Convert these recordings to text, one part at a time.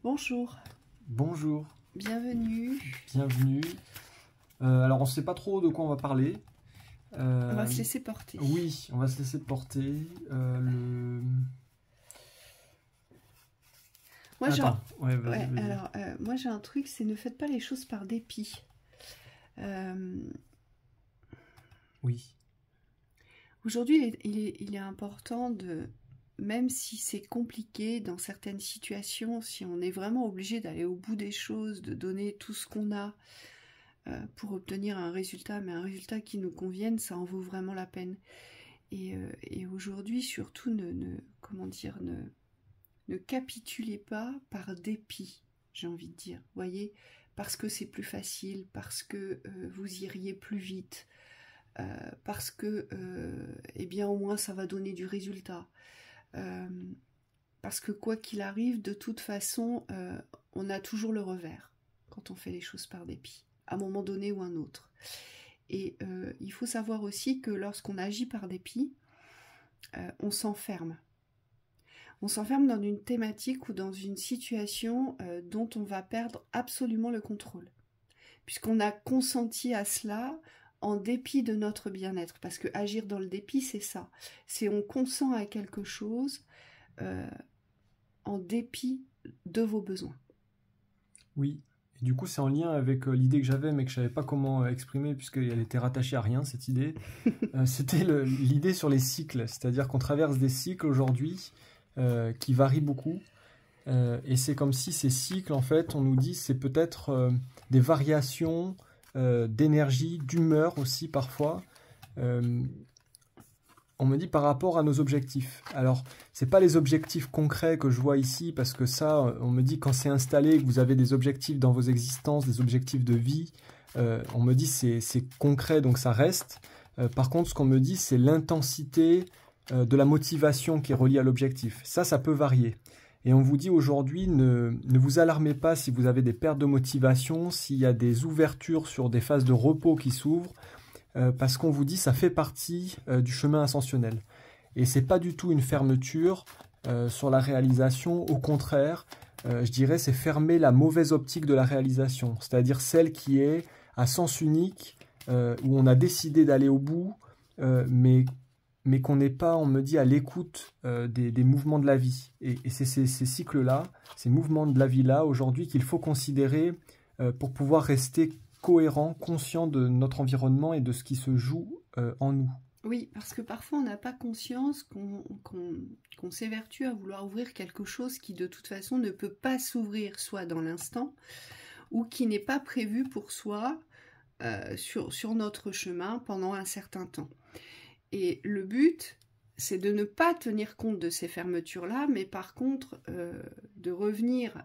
Bonjour, Bonjour, bienvenue. bienvenue. Alors on ne sait pas trop de quoi on va parler. On va Euh, se laisser porter. oui, on va se laisser porter. Moi, Attends, ouais, vas-y, ouais, vas-y. alors, moi j'ai un truc, c'est ne faites pas les choses par dépit. Euh, Oui, Aujourd'hui, il est important de, même si c'est compliqué dans certaines situations, si on est vraiment obligé d'aller au bout des choses, de donner tout ce qu'on a pour obtenir un résultat, mais un résultat qui nous convienne, ça en vaut vraiment la peine. Et aujourd'hui, surtout, comment dire, ne capitulez pas par dépit, j'ai envie de dire. Voyez, parce que c'est plus facile, parce que vous iriez plus vite, parce que, eh bien, au moins, ça va donner du résultat. Euh, Parce que quoi qu'il arrive, de toute façon, on a toujours le revers quand on fait les choses par dépit, à un moment donné ou un autre. Et il faut savoir aussi que lorsqu'on agit par dépit, on s'enferme. On s'enferme dans une thématique ou dans une situation dont on va perdre absolument le contrôle, puisqu'on a consenti à cela en dépit de notre bien-être. Parce que agir dans le dépit, c'est ça. C'est on consent à quelque chose euh, en dépit de vos besoins. oui. Et du coup, c'est en lien avec l'idée que j'avais, mais que je savais pas comment exprimer, puisqu'elle était rattachée à rien, cette idée. C'était l'idée sur les cycles, c'est-à-dire qu'on traverse des cycles aujourd'hui qui varient beaucoup. Et c'est comme si ces cycles, en fait, on nous dit, c'est peut-être des variations d'énergie, d'humeur aussi parfois. Euh, on me dit par rapport à nos objectifs. Alors, c'est pas les objectifs concrets que je vois ici, parce que ça, on me dit quand c'est installé, que vous avez des objectifs dans vos existences, des objectifs de vie, on me dit c'est concret, donc ça reste. Par contre, ce qu'on me dit, c'est l'intensité de la motivation qui est reliée à l'objectif. Ça peut varier. Et on vous dit aujourd'hui, ne vous alarmez pas si vous avez des pertes de motivation, s'il y a des ouvertures sur des phases de repos qui s'ouvrent, parce qu'on vous dit ça fait partie du chemin ascensionnel. Et c'est pas du tout une fermeture sur la réalisation, au contraire, je dirais c'est fermer la mauvaise optique de la réalisation, c'est-à-dire celle qui est à sens unique, où on a décidé d'aller au bout, mais qu'on n'est pas, on me dit, à l'écoute des mouvements de la vie. Et c'est ces cycles-là, ces mouvements de la vie-là, aujourd'hui, qu'il faut considérer pour pouvoir rester cohérent, conscient de notre environnement et de ce qui se joue en nous. Oui, parce que parfois on n'a pas conscience qu'on s'évertue à vouloir ouvrir quelque chose qui de toute façon ne peut pas s'ouvrir soit dans l'instant ou qui n'est pas prévu pour soi sur notre chemin pendant un certain temps. Et le but, c'est de ne pas tenir compte de ces fermetures-là, mais par contre de revenir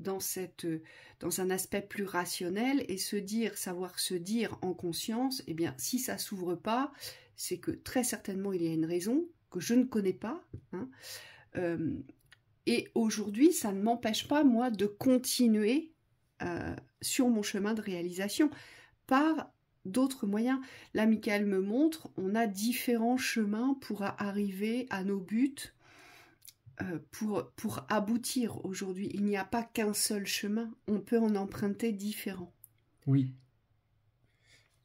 dans un aspect plus rationnel et savoir se dire en conscience, eh bien, si ça s'ouvre pas, c'est que très certainement il y a une raison que je ne connais pas. Hein. Et aujourd'hui, ça ne m'empêche pas, moi, de continuer sur mon chemin de réalisation par d'autres moyens. Là, Michael me montre, on a différents chemins pour arriver à nos buts, pour aboutir aujourd'hui. Il n'y a pas qu'un seul chemin, on peut en emprunter différents. Oui.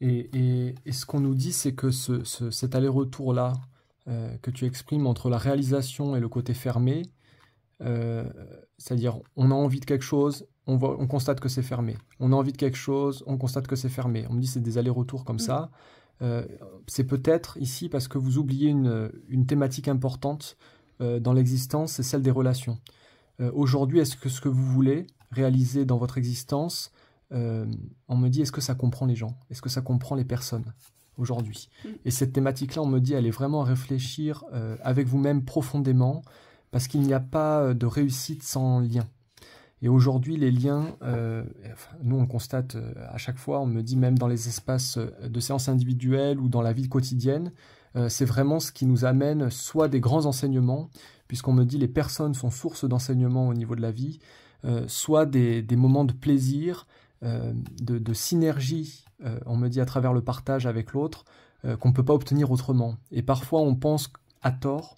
Et ce qu'on nous dit, c'est que cet aller-retour-là que tu exprimes entre la réalisation et le côté fermé, c'est-à-dire on a envie de quelque chose, on constate que c'est fermé. On a envie de quelque chose, on constate que c'est fermé. On me dit c'est des allers-retours comme ça. C'est peut-être ici parce que vous oubliez une thématique importante dans l'existence, c'est celle des relations. Aujourd'hui, est-ce que ce que vous voulez réaliser dans votre existence, on me dit est-ce que ça comprend les gens? Est-ce que ça comprend les personnes aujourd'hui? Et cette thématique-là, on me dit elle est vraiment à réfléchir avec vous-même profondément, parce qu'il n'y a pas de réussite sans lien. Et aujourd'hui, les liens, nous on constate à chaque fois, on me dit même dans les espaces de séances individuelles ou dans la vie quotidienne, c'est vraiment ce qui nous amène soit des grands enseignements, puisqu'on me dit les personnes sont source d'enseignement au niveau de la vie, soit des moments de plaisir, de synergie, on me dit à travers le partage avec l'autre, qu'on ne peut pas obtenir autrement. Et parfois on pense à tort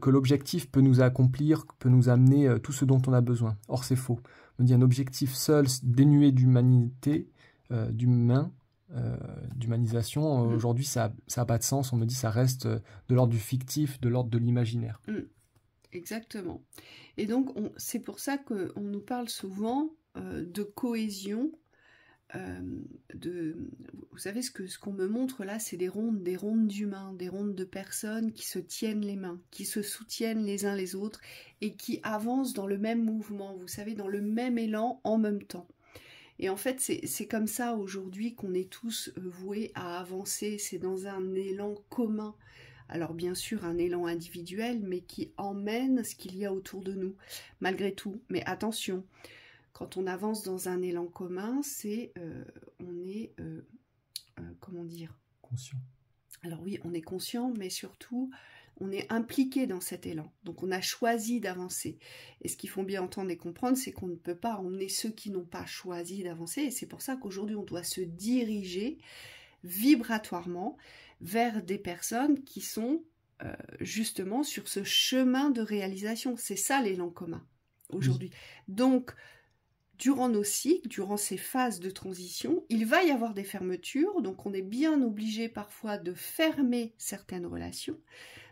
que l'objectif peut nous accomplir, peut nous amener tout ce dont on a besoin. Or, c'est faux. On dit un objectif seul, dénué d'humanité, d'humanisation, aujourd'hui, ça n'a pas de sens. On me dit ça reste de l'ordre du fictif, de l'ordre de l'imaginaire. Exactement. Et donc, c'est pour ça qu'on nous parle souvent de cohésion. Vous savez, ce qu'on me montre là, c'est des rondes d'humains, des rondes de personnes qui se tiennent les mains, qui se soutiennent les uns les autres et qui avancent dans le même mouvement, vous savez, dans le même élan en même temps. Et en fait, c'est comme ça aujourd'hui qu'on est tous voués à avancer, c'est dans un élan commun. Alors bien sûr un élan individuel, mais qui emmène ce qu'il y a autour de nous, malgré tout. Mais attention, quand on avance dans un élan commun, on est, comment dire ? Conscient. Alors oui, on est conscient, mais surtout, on est impliqué dans cet élan. Donc on a choisi d'avancer. Et ce qu'il faut bien entendre et comprendre, c'est qu'on ne peut pas emmener ceux qui n'ont pas choisi d'avancer. Et c'est pour ça qu'aujourd'hui, on doit se diriger vibratoirement vers des personnes qui sont justement sur ce chemin de réalisation. C'est ça l'élan commun aujourd'hui. Oui. Donc, durant nos cycles, durant ces phases de transition, il va y avoir des fermetures, donc on est bien obligé parfois de fermer certaines relations,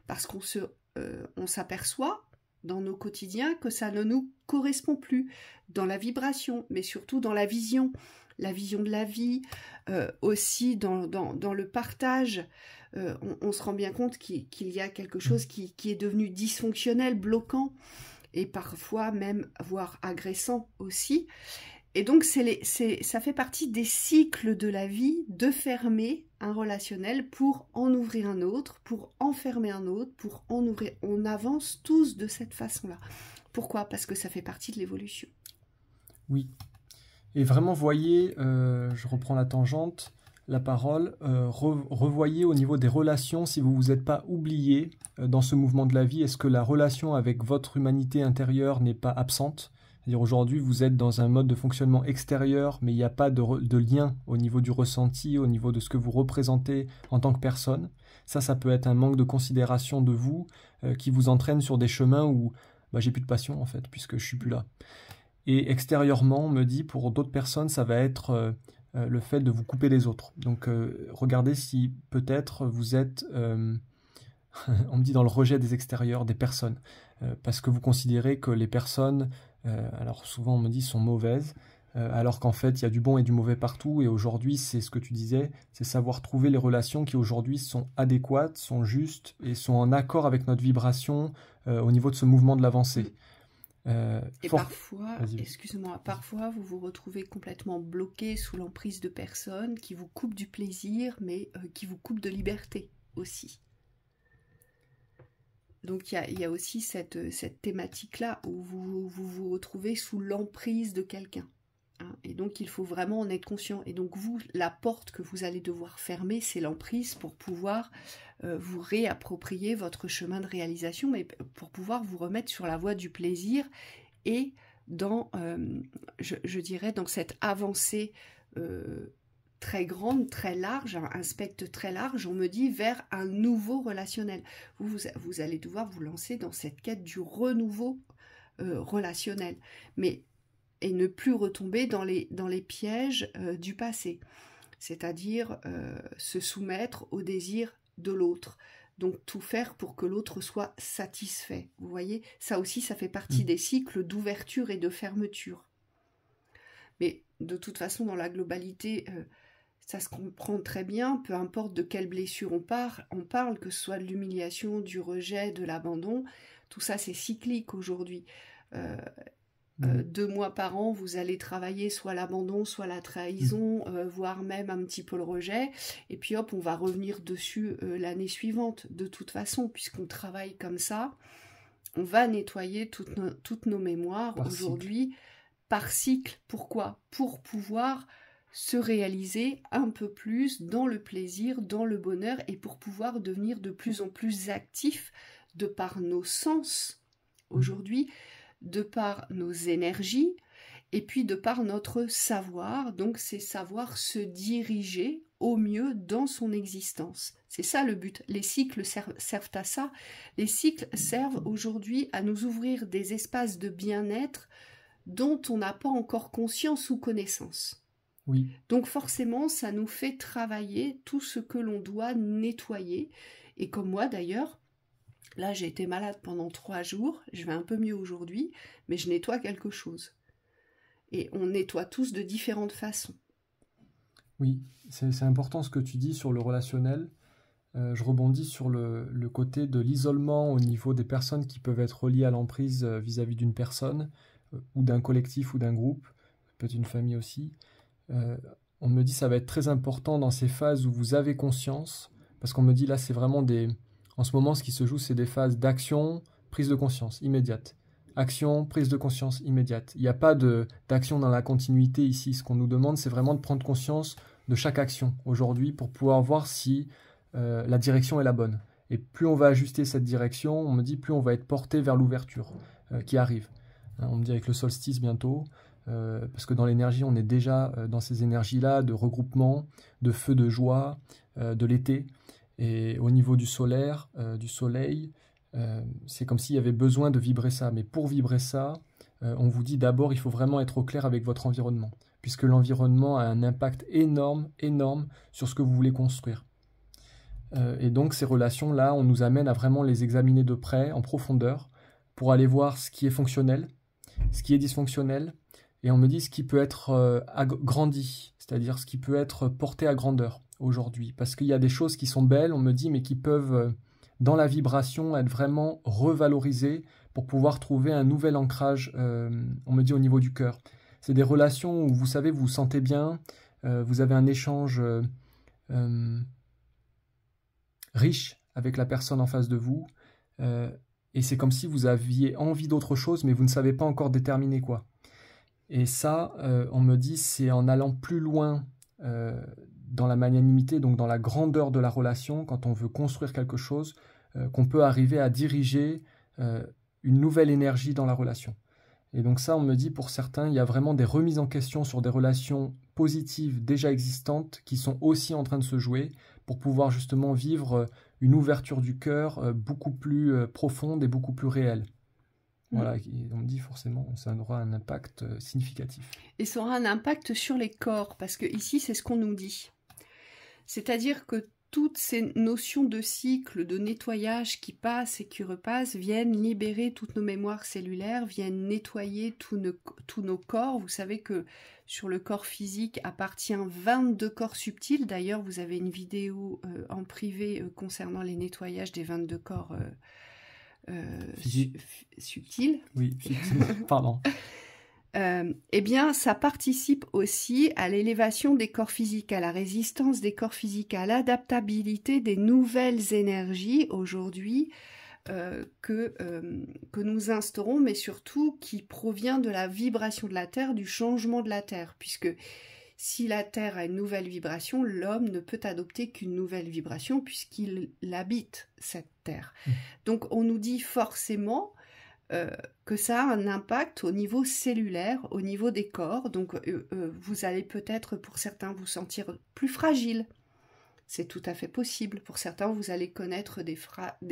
parce qu'on s'aperçoit dans nos quotidiens que ça ne nous correspond plus, dans la vibration, mais surtout dans la vision de la vie, aussi dans le partage. On se rend bien compte qu'il y a quelque chose qui est devenu dysfonctionnel, bloquant, et parfois même, voire agressant aussi. Et donc, ça fait partie des cycles de la vie de fermer un relationnel pour en ouvrir un autre, pour en fermer un autre, pour en ouvrir. On avance tous de cette façon-là. Pourquoi ? Parce que ça fait partie de l'évolution. Oui. Et vraiment, voyez, je reprends la tangente, la parole, revoyez au niveau des relations si vous ne vous êtes pas oublié dans ce mouvement de la vie. Est-ce que la relation avec votre humanité intérieure n'est pas absente ? C'est-à-dire aujourd'hui, vous êtes dans un mode de fonctionnement extérieur, mais il n'y a pas de lien au niveau du ressenti, au niveau de ce que vous représentez en tant que personne. Ça peut être un manque de considération de vous qui vous entraîne sur des chemins où j'ai plus de passion en fait, puisque je suis plus là. Et extérieurement, on me dit, pour d'autres personnes, ça va être le fait de vous couper des autres. Donc regardez si peut-être vous êtes, on me dit, dans le rejet des extérieurs, des personnes, parce que vous considérez que les personnes, alors souvent on me dit, sont mauvaises, alors qu'en fait il y a du bon et du mauvais partout, et aujourd'hui c'est ce que tu disais, c'est savoir trouver les relations qui aujourd'hui sont adéquates, sont justes, et sont en accord avec notre vibration au niveau de ce mouvement de l'avancée. Et parfois, excuse-moi, parfois vous vous retrouvez complètement bloqué sous l'emprise de personnes qui vous coupent du plaisir, mais qui vous coupent de liberté aussi. Donc il y a aussi cette thématique-là où vous vous retrouvez sous l'emprise de quelqu'un. Hein, et donc il faut vraiment en être conscient. Et donc vous, la porte que vous allez devoir fermer, c'est l'emprise pour pouvoir vous réapproprier votre chemin de réalisation, mais pour pouvoir vous remettre sur la voie du plaisir et dans, je dirais, dans cette avancée très grande, très large, un spectre très large, on me dit, vers un nouveau relationnel. Vous allez devoir vous lancer dans cette quête du renouveau relationnel, et ne plus retomber dans les pièges du passé, c'est-à-dire se soumettre au désir de l'autre, donc tout faire pour que l'autre soit satisfait. Vous voyez, ça aussi, ça fait partie des cycles d'ouverture et de fermeture. Mais de toute façon, dans la globalité, ça se comprend très bien, peu importe de quelle blessure on parle, que ce soit de l'humiliation, du rejet, de l'abandon, tout ça c'est cyclique aujourd'hui. 2 mois par an, vous allez travailler soit l'abandon, soit la trahison, voire même un petit peu le rejet, et puis hop, on va revenir dessus l'année suivante, de toute façon, puisqu'on travaille comme ça, on va nettoyer toutes nos mémoires aujourd'hui par cycle. Pourquoi ? Pour pouvoir se réaliser un peu plus dans le plaisir, dans le bonheur, et pour pouvoir devenir de plus en plus actifs de par nos sens aujourd'hui, de par nos énergies, et puis de par notre savoir. Donc c'est savoir se diriger au mieux dans son existence. C'est ça le but. Les cycles servent à ça. Les cycles servent aujourd'hui à nous ouvrir des espaces de bien-être dont on n'a pas encore conscience ou connaissance. Oui. Donc forcément, ça nous fait travailler tout ce que l'on doit nettoyer. Et comme moi d'ailleurs, là j'ai été malade pendant 3 jours, je vais un peu mieux aujourd'hui, mais je nettoie quelque chose. Et on nettoie tous de différentes façons. Oui, c'est important ce que tu dis sur le relationnel. Je rebondis sur le côté de l'isolement au niveau des personnes qui peuvent être reliées à l'emprise vis-à-vis d'une personne ou d'un collectif ou d'un groupe, peut-être une famille aussi. On me dit ça va être très important dans ces phases où vous avez conscience, parce qu'on me dit là c'est vraiment en ce moment ce qui se joue c'est des phases d'action, prise de conscience immédiate. Action, prise de conscience immédiate. Il n'y a pas d'action dans la continuité ici. Ce qu'on nous demande, c'est vraiment de prendre conscience de chaque action aujourd'hui pour pouvoir voir si la direction est la bonne. Et plus on va ajuster cette direction, on me dit, plus on va être porté vers l'ouverture qui arrive. Hein, on me dit avec le solstice bientôt, parce que dans l'énergie, on est déjà dans ces énergies-là de regroupement, de feu de joie, de l'été. Et au niveau du solaire, du soleil, c'est comme s'il y avait besoin de vibrer ça. Mais pour vibrer ça, on vous dit d'abord, il faut vraiment être au clair avec votre environnement, puisque l'environnement a un impact énorme, énorme sur ce que vous voulez construire. Et donc ces relations-là, on nous amène à vraiment les examiner de près, en profondeur, pour aller voir ce qui est fonctionnel, ce qui est dysfonctionnel, et on me dit ce qui peut être agrandi, c'est-à-dire ce qui peut être porté à grandeur aujourd'hui. Parce qu'il y a des choses qui sont belles, on me dit, mais qui peuvent... dans la vibration, être vraiment revalorisé pour pouvoir trouver un nouvel ancrage, on me dit au niveau du cœur. C'est des relations où vous savez, vous vous sentez bien, vous avez un échange riche avec la personne en face de vous, et c'est comme si vous aviez envie d'autre chose, mais vous ne savez pas encore déterminer quoi. Et ça, on me dit, c'est en allant plus loin dans la magnanimité, donc dans la grandeur de la relation, quand on veut construire quelque chose, qu'on peut arriver à diriger une nouvelle énergie dans la relation. Et donc ça, on me dit, pour certains, il y a vraiment des remises en question sur des relations positives déjà existantes qui sont aussi en train de se jouer pour pouvoir justement vivre une ouverture du cœur beaucoup plus profonde et beaucoup plus réelle. Voilà, et on me dit forcément, ça aura un impact significatif. Et ça aura un impact sur les corps, parce que ici, c'est ce qu'on nous dit. C'est-à-dire que toutes ces notions de cycle, de nettoyage qui passent et qui repassent viennent libérer toutes nos mémoires cellulaires, viennent nettoyer tous nos corps. Vous savez que sur le corps physique appartient 22 corps subtils. D'ailleurs, vous avez une vidéo en privé concernant les nettoyages des 22 corps subtils. Oui, pardon. Eh bien, ça participe aussi à l'élévation des corps physiques, à la résistance des corps physiques, à l'adaptabilité des nouvelles énergies aujourd'hui que nous instaurons, mais surtout qui provient de la vibration de la Terre, du changement de la Terre, puisque si la Terre a une nouvelle vibration, l'homme ne peut adopter qu'une nouvelle vibration puisqu'il habite cette Terre. Donc on nous dit forcément que ça a un impact au niveau cellulaire, au niveau des corps. Donc vous allez peut-être pour certains vous sentir plus fragile. C'est tout à fait possible. Pour certains, vous allez connaître des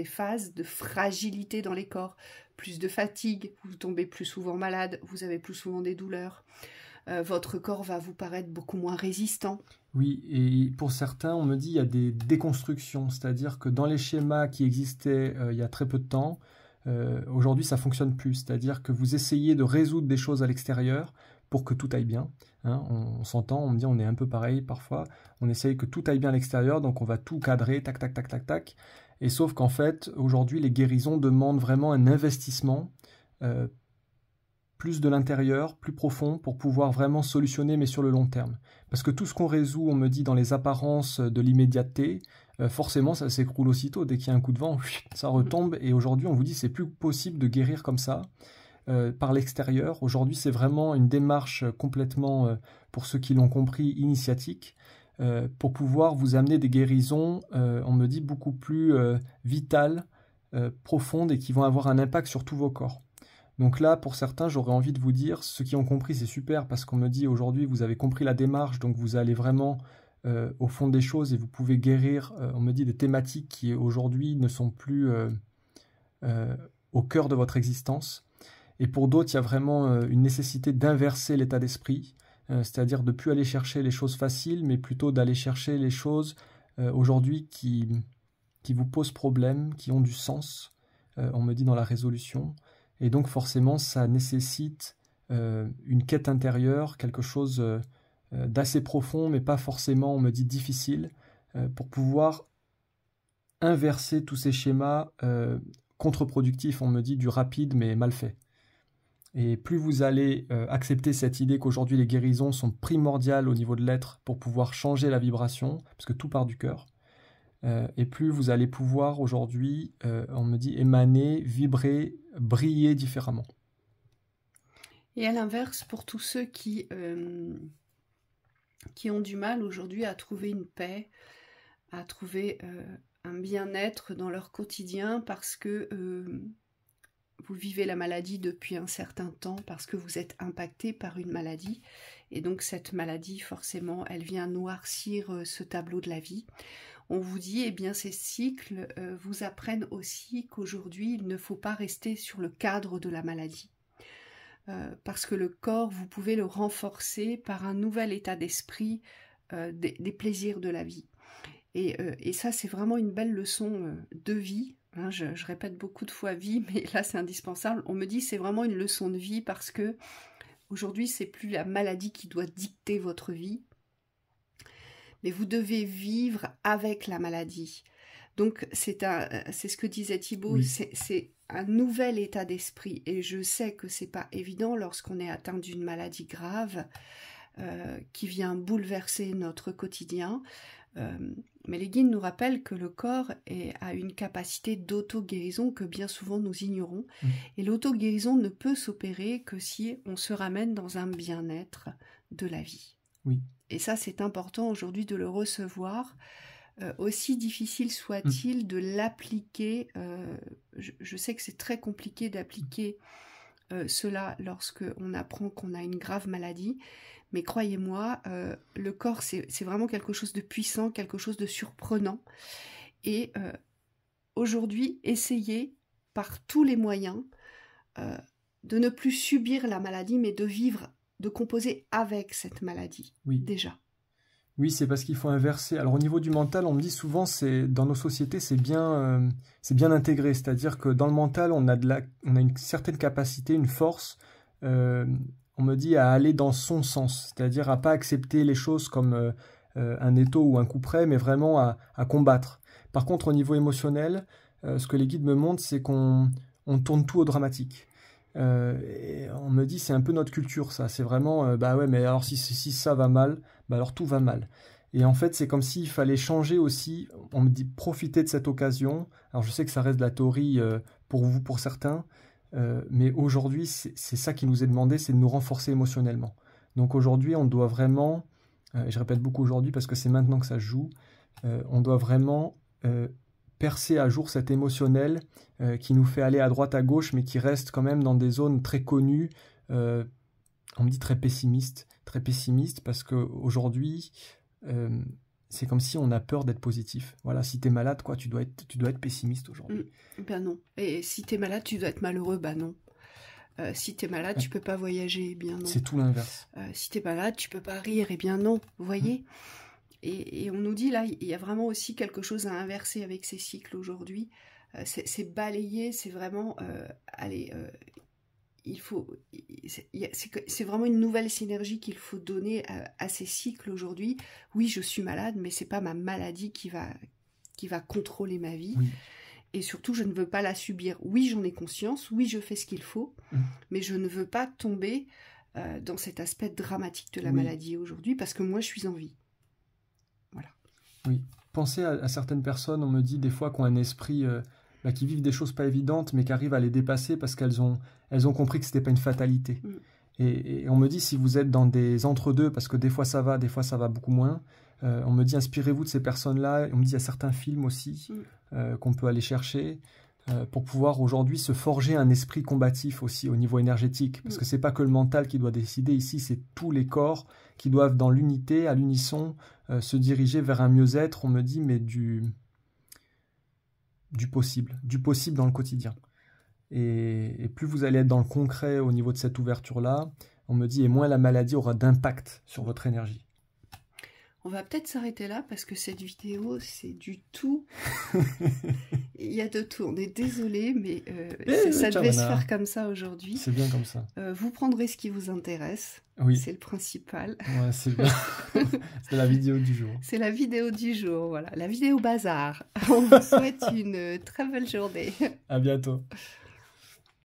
phases de fragilité dans les corps, plus de fatigue, vous tombez plus souvent malade, vous avez plus souvent des douleurs. Votre corps va vous paraître beaucoup moins résistant. Oui, et pour certains, on me dit il y a des déconstructions, c'est-à-dire que dans les schémas qui existaient il y a très peu de temps, aujourd'hui ça fonctionne plus, c'est-à-dire que vous essayez de résoudre des choses à l'extérieur pour que tout aille bien. Hein, on s'entend, on me dit on est un peu pareil parfois, on essaye que tout aille bien à l'extérieur, donc on va tout cadrer, tac, tac, tac, tac, tac. Et sauf qu'en fait, aujourd'hui, les guérisons demandent vraiment un investissement plus de l'intérieur, plus profond, pour pouvoir vraiment solutionner, mais sur le long terme. Parce que tout ce qu'on résout, on me dit, dans les apparences de l'immédiateté, forcément, ça s'écroule aussitôt. Dès qu'il y a un coup de vent, ça retombe. Et aujourd'hui, on vous dit, c'est plus possible de guérir comme ça, par l'extérieur. Aujourd'hui, c'est vraiment une démarche complètement, pour ceux qui l'ont compris, initiatique, pour pouvoir vous amener des guérisons, on me dit, beaucoup plus vitales, profondes, et qui vont avoir un impact sur tous vos corps. Donc là, pour certains, j'aurais envie de vous dire, ceux qui ont compris, c'est super, parce qu'on me dit aujourd'hui, vous avez compris la démarche, donc vous allez vraiment au fond des choses et vous pouvez guérir, on me dit, des thématiques qui aujourd'hui ne sont plus au cœur de votre existence. Et pour d'autres, il y a vraiment une nécessité d'inverser l'état d'esprit, c'est-à-dire de ne plus aller chercher les choses faciles, mais plutôt d'aller chercher les choses aujourd'hui qui vous posent problème, qui ont du sens, on me dit, dans la résolution. Et donc forcément, ça nécessite une quête intérieure, quelque chose d'assez profond, mais pas forcément, on me dit, difficile, pour pouvoir inverser tous ces schémas contre-productifs, on me dit, du rapide mais mal fait. Et plus vous allez accepter cette idée qu'aujourd'hui les guérisons sont primordiales au niveau de l'être pour pouvoir changer la vibration, parce que tout part du cœur, et plus vous allez pouvoir aujourd'hui, on me dit, émaner, vibrer, briller différemment. Et à l'inverse, pour tous ceux qui ont du mal aujourd'hui à trouver une paix, à trouver un bien-être dans leur quotidien parce que vous vivez la maladie depuis un certain temps, parce que vous êtes impacté par une maladie, et donc cette maladie, forcément, elle vient noircir ce tableau de la vie. On vous dit, eh bien, ces cycles vous apprennent aussi qu'aujourd'hui, il ne faut pas rester sur le cadre de la maladie. Parce que le corps, vous pouvez le renforcer par un nouvel état d'esprit des plaisirs de la vie. Et ça, c'est vraiment une belle leçon de vie. Hein, je répète beaucoup de fois vie, mais là, c'est indispensable. On me dit c'est vraiment une leçon de vie parce que aujourd'hui, c'est plus la maladie qui doit dicter votre vie, mais vous devez vivre avec la maladie. Donc, c'est ce que disait Thibaut, Oui. c'est un nouvel état d'esprit. Et je sais que c'est pas évident lorsqu'on est atteint d'une maladie grave qui vient bouleverser notre quotidien. Mais les guides nous rappellent que le corps a une capacité d'auto-guérison que bien souvent nous ignorons. Et l'auto-guérison ne peut s'opérer que si on se ramène dans un bien-être de la vie. Oui. Et ça, c'est important aujourd'hui de le recevoir. Aussi difficile soit-il de l'appliquer. Je sais que c'est très compliqué d'appliquer cela lorsque on apprend qu'on a une grave maladie. Mais croyez-moi, le corps, c'est vraiment quelque chose de puissant, quelque chose de surprenant. Et aujourd'hui, essayez par tous les moyens de ne plus subir la maladie, mais de vivre, de composer avec cette maladie, déjà. Oui, c'est parce qu'il faut inverser. Alors au niveau du mental, on me dit souvent, dans nos sociétés, c'est bien intégré. C'est-à-dire que dans le mental, on a une certaine capacité, une force, on me dit, à aller dans son sens. C'est-à-dire à pas accepter les choses comme un étau ou un coup près, mais vraiment à combattre. Par contre, au niveau émotionnel, ce que les guides me montrent, c'est qu'on tourne tout au dramatique. Et on me dit, c'est un peu notre culture, ça. C'est vraiment, bah ouais, mais alors si ça va mal, bah alors tout va mal. Et en fait, c'est comme s'il fallait changer aussi. On me dit, profiter de cette occasion. Alors je sais que ça reste de la théorie pour vous, pour certains, mais aujourd'hui, c'est ça qui nous est demandé, c'est de nous renforcer émotionnellement. Donc aujourd'hui, on doit vraiment, je répète beaucoup aujourd'hui parce que c'est maintenant que ça se joue, on doit vraiment percer à jour cet émotionnel qui nous fait aller à droite, à gauche, mais qui reste quand même dans des zones très connues, on me dit très pessimiste parce qu'aujourd'hui, c'est comme si on a peur d'être positif. Voilà, si t'es malade, quoi, tu dois être pessimiste aujourd'hui. Ben non. Et si t'es malade, tu dois être malheureux, ben non. Si t'es malade, tu peux pas voyager, eh bien non. C'est tout l'inverse. Si t'es malade, tu peux pas rire, eh bien non. Vous voyez ? Et on nous dit là, il y a vraiment aussi quelque chose à inverser avec ces cycles aujourd'hui. C'est balayer, c'est vraiment c'est vraiment une nouvelle synergie qu'il faut donner à ces cycles aujourd'hui. Oui, je suis malade, mais c'est pas ma maladie qui va contrôler ma vie. Oui. Et surtout, je ne veux pas la subir. Oui, j'en ai conscience, oui, je fais ce qu'il faut, mais je ne veux pas tomber dans cet aspect dramatique de la maladie aujourd'hui, parce que moi, je suis en vie. Voilà. Oui. Pensez à certaines personnes, on me dit des fois, qui ont un esprit... qui vivent des choses pas évidentes, mais qui arrivent à les dépasser parce qu'elles ont compris que c'était pas une fatalité. Et on me dit, si vous êtes dans des entre-deux, parce que des fois ça va beaucoup moins, on me dit, inspirez-vous de ces personnes-là. On me dit, il y a certains films aussi qu'on peut aller chercher. pour pouvoir aujourd'hui se forger un esprit combatif aussi au niveau énergétique. Parce que c'est pas que le mental qui doit décider ici, c'est tous les corps qui doivent dans l'unité, à l'unisson, se diriger vers un mieux-être, on me dit, mais du possible dans le quotidien. Et plus vous allez être dans le concret au niveau de cette ouverture-là, on me dit, et moins la maladie aura d'impact sur votre énergie. On va peut-être s'arrêter là parce que cette vidéo, c'est du tout. Il y a de tout. On est désolé, mais ça devait se faire comme ça aujourd'hui. C'est bien comme ça. Vous prendrez ce qui vous intéresse. Oui. C'est le principal. Ouais, c'est bien. C'est la vidéo du jour. C'est la vidéo du jour, voilà. La vidéo bazar. On vous souhaite une très belle journée. À bientôt.